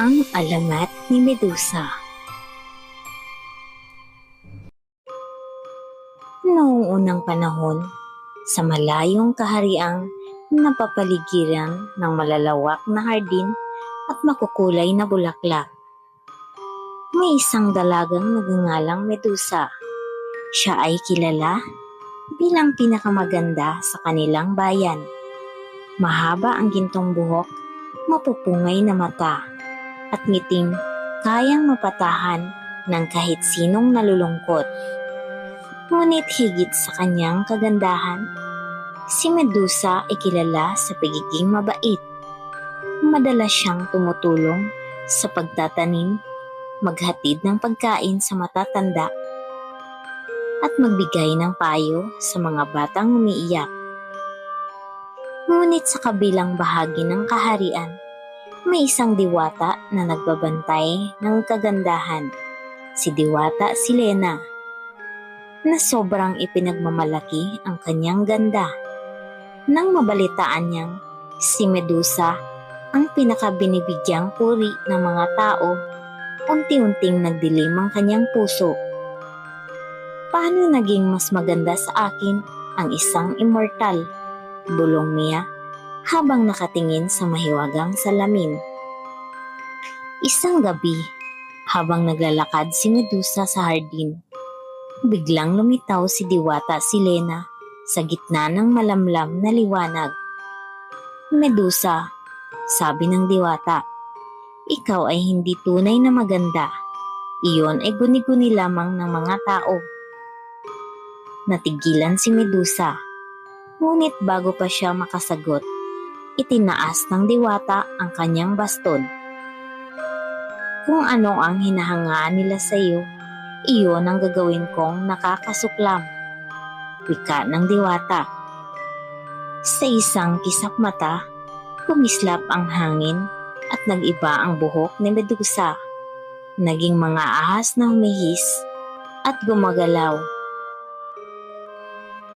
Ang alamat ni Medusa. Noong unang panahon, sa malayong kahariang napapaligiran ng malalawak na hardin at makukulay na bulaklak, may isang dalagang nagngangalang Medusa. Siya ay kilala bilang pinakamaganda sa kanilang bayan. Mahaba ang gintong buhok, mapupungay na mata, at ngiting kayang mapatahan ng kahit sinong nalulungkot. Ngunit higit sa kanyang kagandahan, si Medusa ay kilala sa pagiging mabait. Madalas siyang tumutulong sa pagtatanim, maghatid ng pagkain sa matatanda, at magbigay ng payo sa mga batang umiiyak. Ngunit sa kabilang bahagi ng kaharian, may isang diwata na nagbabantay ng kagandahan, si Diwata Silena, na sobrang ipinagmamalaki ang kanyang ganda. Nang mabalitaan niyang si Medusa ang pinakabinibigyang puri ng mga tao, unti-unting nagdilim ang kanyang puso. Paano naging mas maganda sa akin ang isang immortal? Bulong niya habang nakatingin sa mahiwagang salamin. Isang gabi, habang naglalakad si Medusa sa hardin, biglang lumitaw si Diwata Silena sa gitna ng malamlam na liwanag. "Medusa," sabi ng diwata, "ikaw ay hindi tunay na maganda. Iyon ay guni-guni lamang ng mga tao." Natigilan si Medusa, ngunit bago pa siya makasagot, itinaas ng diwata ang kanyang baston. "Kung ano ang hinahangaan nila sa iyo, iyon ang gagawin kong nakakasuklam," wika ng diwata. Sa isang kisap mata, kumislap ang hangin at nag-iba ang buhok ni Medusa. Naging mga ahas na humihis at gumagalaw